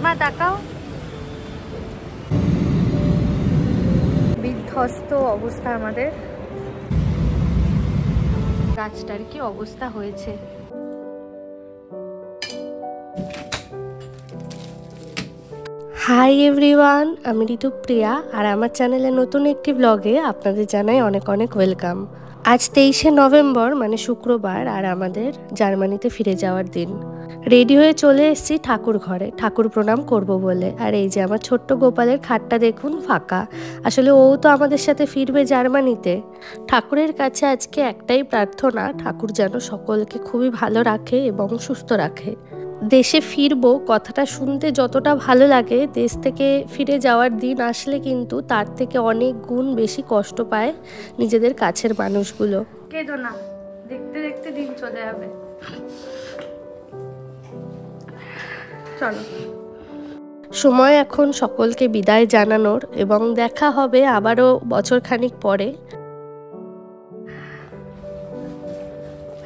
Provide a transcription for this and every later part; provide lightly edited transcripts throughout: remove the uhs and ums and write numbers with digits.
মা তাকাও। বিধ্বস্ত অবস্থা আমাদের, গাছটার কি অবস্থা হয়েছে। হাই এভরিওয়ান, আমি ঋতুপ্রিয়া আর আমার চ্যানেলে নতুন একটি ব্লগে আপনাদের জানাই অনেক অনেক ওয়েলকাম। আজ 23শে নভেম্বর মানে শুক্রবার, আর আমাদের জার্মানিতে ফিরে যাওয়ার দিন। রেডি হয়ে চলে এসেছি ঠাকুর ঘরে ঠাকুর প্রণাম করব বলে। আর এই যে আমার ছোট্ট গোপালের খাটটা দেখুন ফাঁকা, আসলে ও তো আমাদের সাথে ফিরবে জার্মানিতে। ঠাকুরের কাছে আজকে একটাই প্রার্থনা, ঠাকুর যেন সকলকে খুবই ভালো রাখে এবং সুস্থ রাখে। দেশে ফিরবো কথাটা শুনতে যতটা ভালো লাগে, দেশ থেকে ফিরে যাওয়ার দিন আসলে কিন্তু তার থেকে অনেক গুণ বেশি কষ্ট পায় নিজেদের কাছের মানুষগুলো। কেঁদো না, দেখতে দেখতে দিন চলে যাবে। চলো, সময় এখন সকলকে বিদায় জানানোর, এবং দেখা হবে আবারও বছর খানিক পরে।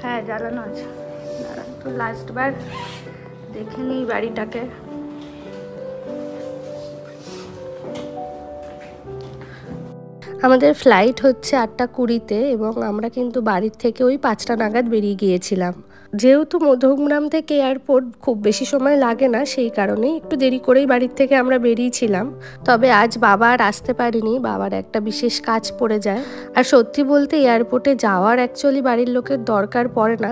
হ্যাঁ জ্বালানো আছে, তো লাস্ট বার দেখে নিই বাড়িটাকে। আমাদের ফ্লাইট হচ্ছে 8:20-তে এবং আমরা কিন্তু বাড়ির থেকে ওই 5টা নাগাদ বেরিয়ে গিয়েছিলাম। যেহেতু মধ্যমগ্রাম থেকে এয়ারপোর্ট খুব বেশি সময় লাগে না, সেই কারণেই একটু দেরি করেই বাড়ির থেকে আমরা বেরিয়েছিলাম। তবে আজ বাবা আর আসতে পারিনি, বাবার একটা বিশেষ কাজ পড়ে যায়। আর সত্যি বলতে এয়ারপোর্টে যাওয়ার অ্যাকচুয়ালি বাড়ির লোকের দরকার পড়ে না।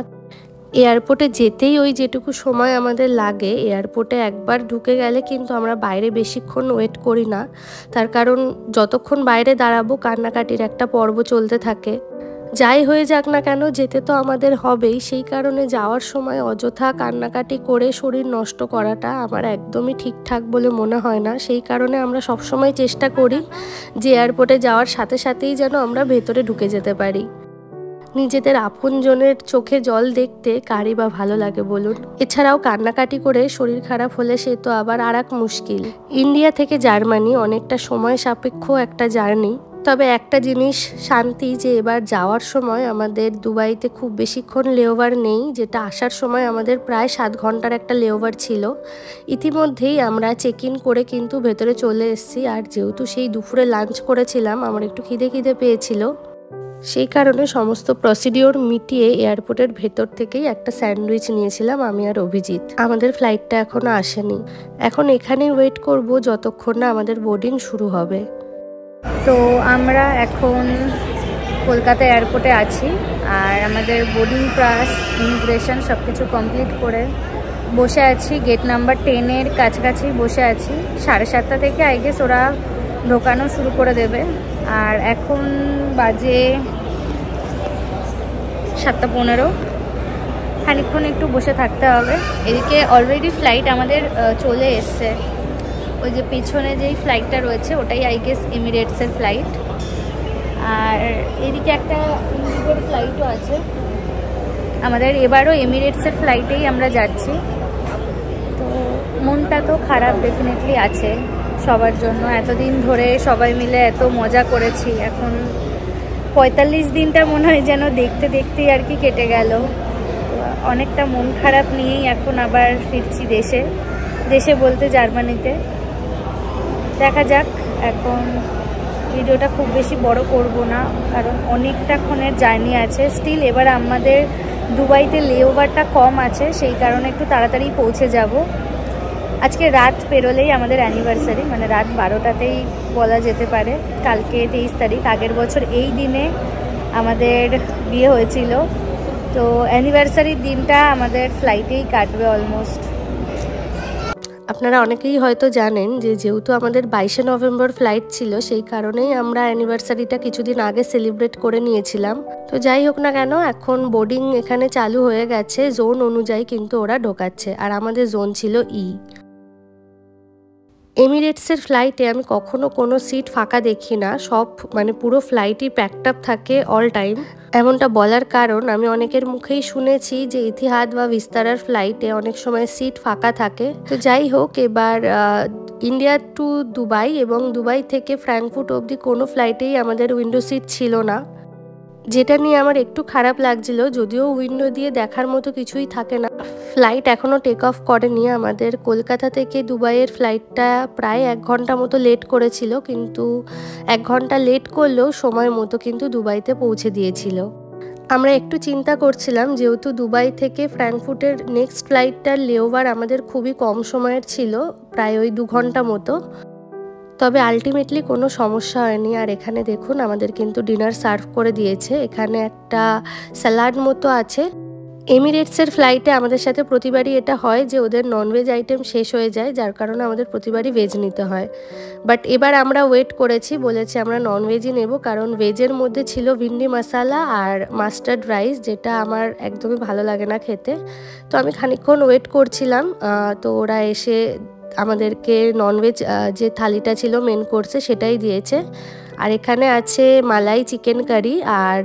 এয়ারপোর্টে যেতেই ওই যেটুকু সময় আমাদের লাগে, এয়ারপোর্টে একবার ঢুকে গেলে কিন্তু আমরা বাইরে বেশিক্ষণ ওয়েট করি না। তার কারণ যতক্ষণ বাইরে দাঁড়াবো কান্নাকাটির একটা পর্ব চলতে থাকে। যাই হয়ে যাক না কেন, যেতে তো আমাদের হবেই, সেই কারণে যাওয়ার সময় অযথা কান্নাকাটি করে শরীর নষ্ট করাটা আমার একদমই ঠিকঠাক বলে মনে হয় না। সেই কারণে আমরা সবসময় চেষ্টা করি যে এয়ারপোর্টে যাওয়ার সাথে সাথেই যেন আমরা ভেতরে ঢুকে যেতে পারি। নিজেদের আপনজনের চোখে জল দেখতে কারই বা ভালো লাগে বলুন। এছাড়াও কান্নাকাটি করে শরীর খারাপ হলে সে তো আবার আর এক মুশকিল। ইন্ডিয়া থেকে জার্মানি অনেকটা সময় সাপেক্ষ একটা জার্নি। তবে একটা জিনিস শান্তি যে এবার যাওয়ার সময় আমাদের দুবাইতে খুব বেশিক্ষণ লেওভার নেই, যেটা আসার সময় আমাদের প্রায় 7 ঘন্টার একটা লেওভার ছিল। ইতিমধ্যেই আমরা চেক ইন করে কিন্তু ভেতরে চলে এসেছি। আর যেহেতু সেই দুপুরে লাঞ্চ করেছিলাম, আমার একটু খিদে পেয়েছিল, সেই কারণে সমস্ত প্রসিডিওর মিটিয়ে এয়ারপোর্টের ভেতর থেকেই একটা স্যান্ডউইচ নিয়েছিলাম আমি আর অভিজিৎ। আমাদের ফ্লাইটটা এখনো আসেনি, এখন এখানেই ওয়েট করব যতক্ষণ না আমাদের বোর্ডিং শুরু হবে। তো আমরা এখন কলকাতা এয়ারপোর্টে আছি, আর আমাদের বোর্ডিং পাস, ইমিগ্রেশন সব কিছু কমপ্লিট করে বসে আছি। গেট নাম্বার 10-এর কাছাকাছি বসে আছি। 7:30 থেকে আই গেস ওরা ঢোকানো শুরু করে দেবে। আর এখন বাজে 7:15, খানিকক্ষণ একটু বসে থাকতে হবে। এদিকে অলরেডি ফ্লাইট আমাদের চলে এসছে। ওই যে পিছনে যেই ফ্লাইটটা রয়েছে ওটাই আই গেস এমিরেটসের ফ্লাইট। আর এদিকে একটা ইন্ডিগোর ফ্লাইটও আছে আমাদের। এবারও এমিরেটসের ফ্লাইটেই আমরা যাচ্ছি। তো মনটা তো খারাপ ডেফিনেটলি আছে সবার জন্য। এতদিন ধরে সবাই মিলে এত মজা করেছি, এখন 45 দিনটা মনে হয় যেন দেখতে দেখতেই আর কি কেটে গেল। তো অনেকটা মন খারাপ নিয়েই এখন আবার ফিরছি দেশে বলতে জার্মানিতে। দেখা যাক, এখন ভিডিওটা খুব বেশি বড় করব না, কারণ অনেকটা ক্ষণের জার্নি আছে স্টিল। এবার আমাদের দুবাইতে লেওভারটা কম আছে, সেই কারণে একটু তাড়াতাড়ি পৌঁছে যাব। আজকে রাত পেরোলেই আমাদের অ্যানিভার্সারি, মানে রাত 12টাতেই বলা যেতে পারে। কালকে 23 তারিখ, আগের বছর এই দিনে আমাদের বিয়ে হয়েছিল। তো অ্যানিভার্সারির দিনটা আমাদের ফ্লাইটেই কাটবে অলমোস্ট। আপনারা অনেকেই হয়তো জানেন যে যেহেতু আমাদের 22শে নভেম্বর ফ্লাইট ছিল, সেই কারণেই আমরা অ্যানিভার্সারিটা কিছুদিন আগে সেলিব্রেট করে নিয়েছিলাম। তো যাই হোক না কেন, এখন বোর্ডিং এখানে চালু হয়ে গেছে, জোন অনুযায়ী কিন্তু ওরা ঢোকাচ্ছে, আর আমাদের জোন ছিল ই। এমিরেটসের ফ্লাইটে আমি কখনো কোনো সিট ফাঁকা দেখি না, সব মানে পুরো ফ্লাইটই প্যাকড আপ থাকে অল টাইম। এমনটা বলার কারণ আমি অনেকের মুখেই শুনেছি যে ইতিহাদ বা ভিস্তারার ফ্লাইটে অনেক সময় সিট ফাঁকা থাকে। তো যাই হোক, এবার ইন্ডিয়া টু দুবাই এবং দুবাই থেকে ফ্র্যাঙ্কফুট অবধি কোনো ফ্লাইটেই আমাদের উইন্ডো সিট ছিল না। যেটা নিয়ে আমার একটু খারাপ লাগছিল, যদিও উইন্ডো দিয়ে দেখার মতো কিছুই থাকে না। ফ্লাইট এখনও টেক অফ করেনি। আমাদের কলকাতা থেকে দুবাইয়ের ফ্লাইটটা প্রায় 1 ঘন্টা মতো লেট করেছিল, কিন্তু 1 ঘন্টা লেট করলেও সময় মতো কিন্তু দুবাইতে পৌঁছে দিয়েছিল। আমরা একটু চিন্তা করছিলাম, যেহেতু দুবাই থেকে ফ্র্যাঙ্কফুর্টের নেক্সট ফ্লাইটটার লেওভার আমাদের খুবই কম সময়ের ছিল, প্রায় ওই 2 ঘন্টা মতো। তবে আলটিমেটলি কোনো সমস্যা হয়নি। আর এখানে দেখুন আমাদের কিন্তু ডিনার সার্ভ করে দিয়েছে। এখানে একটা স্যালাড মতো আছে। এমিরেটসের ফ্লাইটে আমাদের সাথে প্রতিবারই এটা হয় যে ওদের ননভেজ আইটেম শেষ হয়ে যায়, যার কারণে আমাদের প্রতিবারই ভেজ নিতে হয়। বাট এবার আমরা ওয়েট করেছি, বলেছি আমরা ননভেজই নেব, কারণ ভেজের মধ্যে ছিল ভিন্ডি মশালা আর মাস্টার্ড রাইস, যেটা আমার একদমই ভালো লাগে না খেতে। তো আমি খানিকক্ষণ ওয়েট করছিলাম, তো ওরা এসে আমাদেরকে ননভেজ যে থালিটা ছিল মেন কোর্সে সেটাই দিয়েছে। আর এখানে আছে মালাই চিকেন কারি আর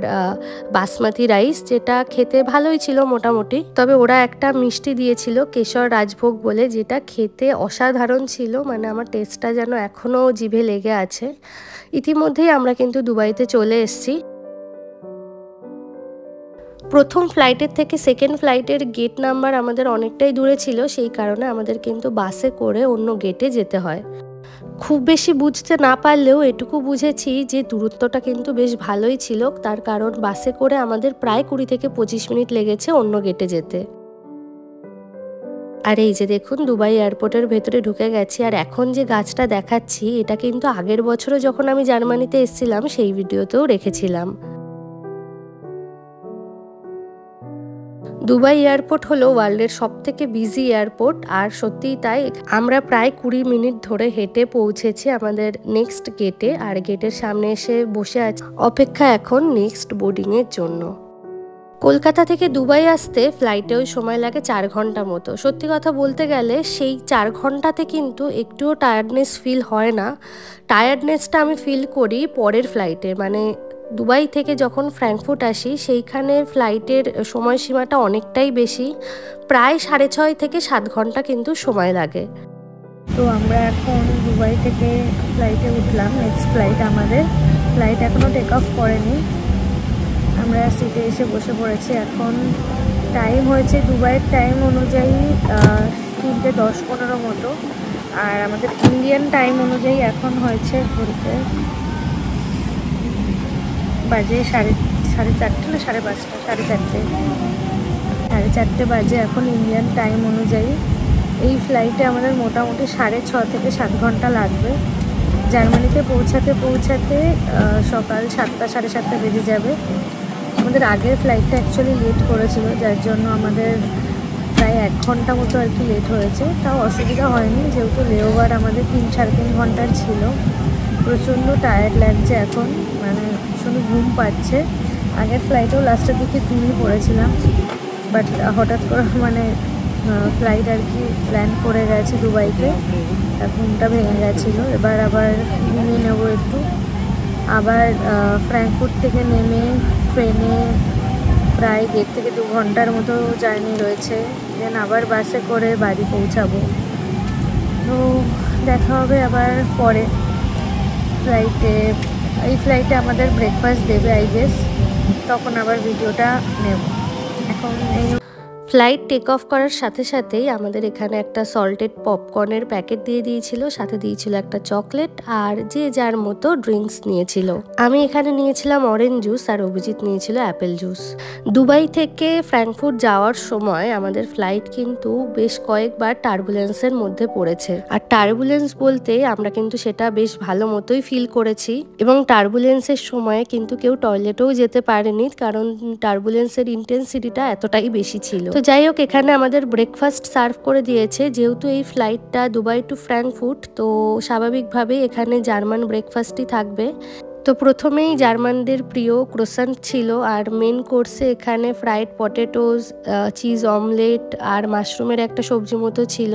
বাসমতি রাইস, যেটা খেতে ভালোই ছিল মোটামুটি। তবে ওরা একটা মিষ্টি দিয়েছিল কেশর রাজভোগ বলে, যেটা খেতে অসাধারণ ছিল, মানে আমার টেস্টটা যেন এখনও জিভে লেগে আছে। ইতিমধ্যেই আমরা কিন্তু দুবাইতে চলে এসেছি। প্রথম ফ্লাইটের থেকে সেকেন্ড ফ্লাইটের গেট নাম্বার আমাদের অনেকটাই দূরে ছিল, সেই কারণে আমাদের কিন্তু বাসে করে অন্য গেটে যেতে হয়। খুব বেশি বুঝতে না পারলেও এটুকু বুঝেছি যে দূরত্বটা কিন্তু বেশ ভালোই ছিল, তার কারণ বাসে করে আমাদের প্রায় 20 থেকে 25 মিনিট লেগেছে অন্য গেটে যেতে। আর এই যে দেখুন দুবাই এয়ারপোর্টের ভেতরে ঢুকে গেছি। আর এখন যে গাছটা দেখাচ্ছি এটা কিন্তু আগের বছরও যখন আমি জার্মানিতে এসেছিলাম সেই ভিডিওতেও রেখেছিলাম। দুবাই এয়ারপোর্ট হলো ওয়ার্ল্ডের সবথেকে বিজি এয়ারপোর্ট, আর সত্যিই তাই। আমরা প্রায় 20 মিনিট ধরে হেঁটে পৌঁছেছি আমাদের নেক্সট গেটে, আর গেটের সামনে এসে বসে আছি অপেক্ষা এখন নেক্সট বোর্ডিংয়ের জন্য। কলকাতা থেকে দুবাই আসতে ফ্লাইটেও সময় লাগে 4 ঘন্টা মতো। সত্যি কথা বলতে গেলে সেই 4 ঘন্টাতে কিন্তু একটুও টায়ার্ডনেস ফিল হয় না। টায়ার্ডনেসটা আমি ফিল করি পরের ফ্লাইটে, মানে দুবাই থেকে যখন ফ্র্যাঙ্কফুর্ট আসি সেইখানে ফ্লাইটের সময়সীমাটা অনেকটাই বেশি, প্রায় 6.5 থেকে 7 ঘন্টা কিন্তু সময় লাগে। তো আমরা এখন দুবাই থেকে ফ্লাইটে উঠলাম, নেক্সট ফ্লাইট আমাদের। ফ্লাইট এখনও টেক অফ করেনি, আমরা সিটে এসে বসে পড়েছি। এখন টাইম হয়েছে দুবাইয়ের টাইম অনুযায়ী 3:10-15 মতো, আর আমাদের ইন্ডিয়ান টাইম অনুযায়ী এখন হয়েছে ঘুরতে বাজে সাড়ে 4:30 না 5:30, 4:30 বাজে এখন ইন্ডিয়ান টাইম অনুযায়ী। এই ফ্লাইটে আমাদের মোটামুটি 6.5 থেকে 7 ঘন্টা লাগবে। জার্মানিতে পৌঁছাতে সকাল 7টা 7:30 বেজে যাবে। আমাদের আগের ফ্লাইটটা অ্যাকচুয়ালি লেট করেছিল, যার জন্য আমাদের প্রায় 1 ঘন্টা মতো আর কি লেট হয়েছে। তাও অসুবিধা হয়নি, যেহেতু লেওভার আমাদের 3-3.5 ঘন্টার ছিল। প্রচণ্ড টায়ার্ড লাগছে এখন, মানে ভীষণ ঘুম পাচ্ছে। আগের ফ্লাইটেও লাস্টের দিকে ঘুমিয়ে পড়েছিলাম, বাট হঠাৎ করে মানে ফ্লাইট আর কি ল্যান্ড করে গেছে দুবাইতে, ঘুমটা ভেঙে গেছিলো। এবার আবার ঘুমিয়ে নেবো একটু। আবার ফ্র্যাঙ্কফুর্ট থেকে নেমে ট্রেনে প্রায় 1.5 থেকে 2 ঘন্টার মতো জার্নি রয়েছে, দেন আবার বাসে করে বাড়ি পৌঁছাবো। তো দেখা হবে আবার পরে ফ্লাইটে। এই ফ্লাইটে আমাদের ব্রেকফাস্ট দেবে আই গেস, তখন আবার ভিডিওটা নেব। এখন এই ফ্লাইট টেক অফ করার সাথে সাথেই আমাদের এখানে একটা সল্টেড পপকর্নের প্যাকেট দিয়ে দিয়েছিল, সাথে দিয়েছিল একটা চকলেট, আর যে যার মতো ড্রিঙ্কস নিয়েছিল। আমি এখানে নিয়েছিলাম অরেঞ্জ জুস আর অভিজিৎ নিয়েছিল অ্যাপেল জুস। দুবাই থেকে ফ্র্যাঙ্কফুর্ট যাওয়ার সময় আমাদের ফ্লাইট কিন্তু বেশ কয়েকবার টার্বুলেন্সের মধ্যে পড়েছে। আর টার্বুলেন্স বলতে আমরা কিন্তু সেটা বেশ ভালো মতোই ফিল করেছি, এবং টার্বুলেন্সের সময় কিন্তু কেউ টয়লেটেও যেতে পারেনি, কারণ টার্বুলেন্সের ইন্টেন্সিটিটা এতটাই বেশি ছিল। তো যাই হোক, এখানে আমাদের ব্রেকফাস্ট সার্ভ করে দিয়েছে। যেহেতু এই ফ্লাইটটা দুবাই টু ফ্র্যাঙ্কফুর্ট, তো স্বাভাবিকভাবেই এখানে জার্মান ব্রেকফাস্টই থাকবে। তো প্রথমেই জার্মানদের প্রিয় ক্রোসান্ট ছিল, আর মেন কোর্সে এখানে ফ্রাইড পটেটোস, চিজ অমলেট আর মাশরুমের একটা সবজি মতো ছিল।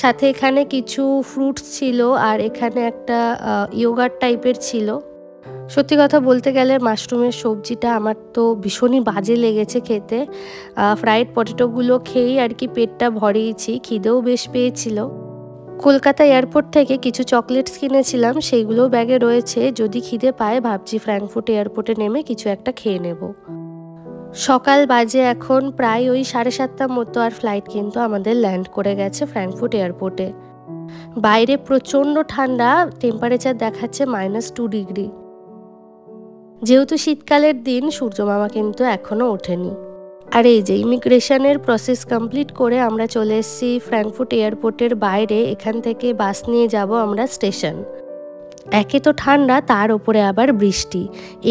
সাথে এখানে কিছু ফ্রুটস ছিল, আর এখানে একটা ইয়োগার্ট টাইপের ছিল। সত্যি কথা বলতে গেলে মাশরুমের সবজিটা আমার তো ভীষণই বাজে লেগেছে খেতে। ফ্রাইড পটেটোগুলো খেয়েই আর কি পেটটা ভরিয়েছি, খিদেও বেশ পেয়েছিল। কলকাতা এয়ারপোর্ট থেকে কিছু চকলেটস কিনেছিলাম, সেইগুলো ব্যাগে রয়েছে। যদি খিদে পায় ভাবছি ফ্র্যাঙ্কফুর্ট এয়ারপোর্টে নেমে কিছু একটা খেয়ে নেব। সকাল বাজে এখন প্রায় ওই 7:30 মতো, আর ফ্লাইট কিন্তু আমাদের ল্যান্ড করে গেছে ফ্র্যাঙ্কফুর্ট এয়ারপোর্টে। বাইরে প্রচণ্ড ঠান্ডা, টেম্পারেচার দেখাচ্ছে -2 ডিগ্রি। যেহেতু শীতকালের দিন, সূর্যমামা কিন্তু এখনও ওঠেনি। আর এই যে ইমিগ্রেশনের প্রসেস কমপ্লিট করে আমরা চলে এসেছি ফ্র্যাঙ্কফুর্ট এয়ারপোর্টের বাইরে। এখান থেকে বাস নিয়ে যাব আমরা স্টেশন। একে তো ঠান্ডা, তার ওপরে আবার বৃষ্টি,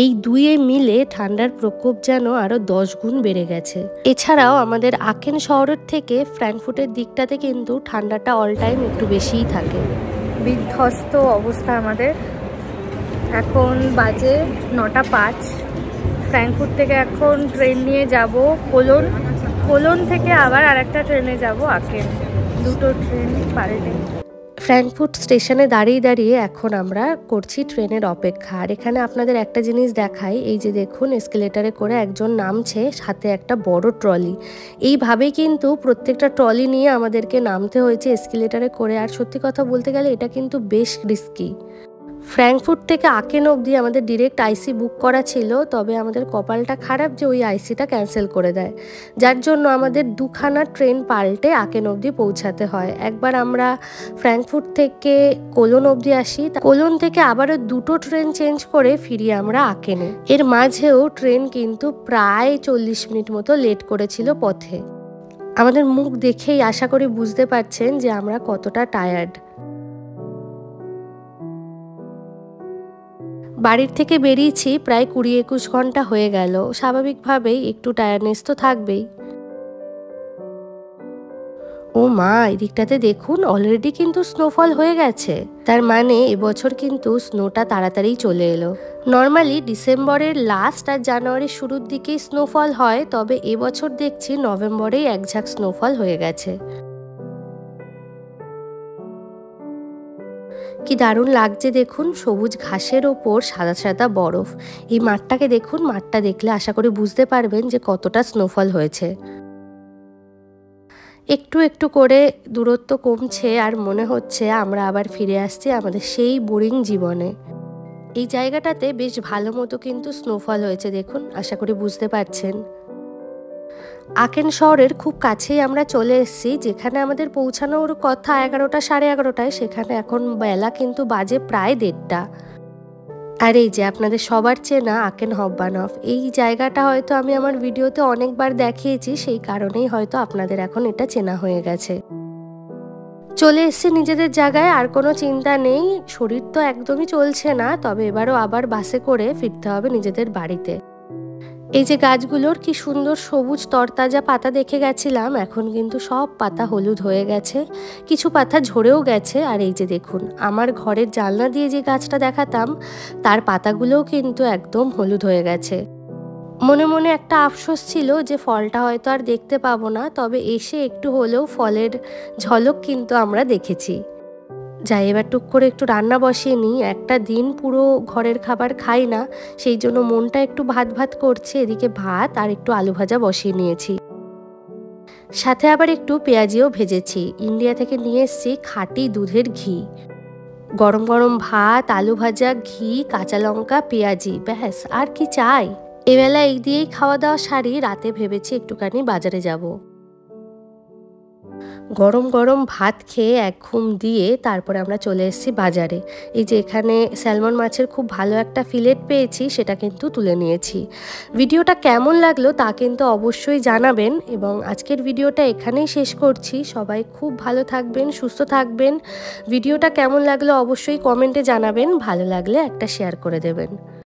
এই দুয়ে মিলে ঠান্ডার প্রকোপ যেন আরও 10 গুণ বেড়ে গেছে। এছাড়াও আমাদের আকেন শহরের থেকে ফ্র্যাঙ্কফুর্টের দিকটাতে কিন্তু ঠান্ডাটা অল টাইম একটু বেশিই থাকে। বিধ্বস্ত অবস্থা আমাদের। এখন বাজে 9:05। ফ্র্যাঙ্কফুর্ট থেকে এখন ট্রেন নিয়ে যাব কোলন। কোলন থেকে আবার আরেকটা ট্রেনে যাব আকেন। দুটো ট্রেন পারে ডে। ফ্র্যাঙ্কফুর্ট স্টেশনে দাঁড়িয়ে দাঁড়িয়ে এখন আমরা করছি ট্রেনের অপেক্ষা। আর এখানে আপনাদের একটা জিনিস দেখাই, এই যে দেখুন এসকেলেটারে করে একজন নামছে, সাথে একটা বড় ট্রলি। এইভাবেই কিন্তু প্রত্যেকটা ট্রলি নিয়ে আমাদেরকে নামতে হয়েছে এসকেলেটারে করে। আর সত্যি কথা বলতে গেলে এটা কিন্তু বেশ রিস্কি। ফ্র্যাঙ্কফুর্ট থেকে আকেন অবধি আমাদের ডিরেক্ট আইসি বুক করা ছিল, তবে আমাদের কপালটা খারাপ যে ওই আইসিটা ক্যান্সেল করে দেয়, যার জন্য আমাদের দুখানা ট্রেন পাল্টে আকেন অবধি পৌঁছাতে হয়। একবার আমরা ফ্র্যাঙ্কফুর্ট থেকে কোলন অবধি আসি, কোলন থেকে আবারও দুটো ট্রেন চেঞ্জ করে ফিরি আমরা আকেনে। এর মাঝেও ট্রেন কিন্তু প্রায় 40 মিনিট মতো লেট করেছিল পথে। আমাদের মুখ দেখেই আশা করি বুঝতে পারছেন যে আমরা কতটা টায়ার্ড। বাড়ির থেকে বেরিয়েছি প্রায় 20-21 ঘন্টা হয়ে গেল। স্বাভাবিকভাবেই একটু টায়ার্ডনেস তো থাকবেই। ও মা, এদিকটাতে দেখুন অলরেডি কিন্তু স্নোফল হয়ে গেছে। তার মানে এবছর কিন্তু স্নোটা তাড়াতাড়ি চলে এলো। নর্মালি ডিসেম্বরের লাস্ট আর জানুয়ারির শুরুর দিকেই স্নোফল হয়, তবে এবছর দেখছি নভেম্বরেই একঝাঁক স্নোফল হয়ে গেছে। কি দারুণ লাগছে দেখুন, সবুজ ঘাসের ওপর সাদা সাদা বরফ। এই মাঠটাকে দেখুন, মাঠটা দেখলে আশা করি বুঝতে পারবেন যে কতটা স্নোফল হয়েছে। একটু একটু করে দূরত্ব কমছে, আর মনে হচ্ছে আমরা আবার ফিরে আসছি আমাদের সেই বোরিং জীবনে। এই জায়গাটাতে বেশ ভালো মতো কিন্তু স্নোফল হয়েছে, দেখুন, আশা করি বুঝতে পারছেন। আকেন শহরের খুব কাছেই আমরা চলে এসেছি। যেখানে আমাদের পৌঁছানোর কথা 11টা 11:30, সেখানে এখন বেলা কিন্তু বাজে প্রায় 1:30। আর এই যে আপনাদের সবার চেনা আকেন হববানফ, এই জায়গাটা হয়তো আমি আমার ভিডিওতে অনেকবার দেখিয়েছি, সেই কারণেই হয়তো আপনাদের এখন এটা চেনা হয়ে গেছে। চলে এসেছি নিজেদের জায়গায়, আর কোনো চিন্তা নেই। শরীর তো একদমই চলছে না, তবে এবারও আবার বাসে করে ফিরতে হবে নিজেদের বাড়িতে। এই যে গাছগুলোর কি সুন্দর সবুজ তরতাজা পাতা দেখে গেছিলাম, এখন কিন্তু সব পাতা হলুদ হয়ে গেছে, কিছু পাতা ঝরেও গেছে। আর এই যে দেখুন, আমার ঘরের জানলা দিয়ে যে গাছটা দেখাতাম, তার পাতাগুলোও কিন্তু একদম হলুদ হয়ে গেছে। মনে মনে একটা আফসোস ছিল যে ফলটা হয়তো আর দেখতে পাবো না, তবে এসে একটু হলেও ফলের ঝলক কিন্তু আমরা দেখেছি। যাই, এবার টুক করে একটু রান্না বসিয়ে নিই। একটা দিন পুরো ঘরের খাবার খাই না, সেই জন্য মনটা একটু ভাত ভাত করছে। এদিকে ভাত আর একটু আলু ভাজা বসিয়ে নিয়েছি, সাথে আবার একটু পেঁয়াজিও ভেজেছি। ইন্ডিয়া থেকে নিয়ে এসেছি খাঁটি দুধের ঘি। গরম গরম ভাত, আলু ভাজা, ঘি, কাঁচা লঙ্কা, পেঁয়াজি, ব্যাস আর কি চাই। এবেলা এই দিয়েই খাওয়া দাওয়া সারি। রাতে ভেবেছি একটুখানি বাজারে যাব। গরম গরম ভাত খেয়ে এক ঘুম দিয়ে তারপরে আমরা চলে এসেছি বাজারে। এই যে এখানে স্যালমন মাছের খুব ভালো একটা ফিলেট পেয়েছি, সেটা কিন্তু তুলে নিয়েছি। ভিডিওটা কেমন লাগলো তা কিন্তু অবশ্যই জানাবেন, এবং আজকের ভিডিওটা এখানেই শেষ করছি। সবাই খুব ভালো থাকবেন, সুস্থ থাকবেন। ভিডিওটা কেমন লাগলো অবশ্যই কমেন্টে জানাবেন, ভালো লাগলে একটা শেয়ার করে দেবেন।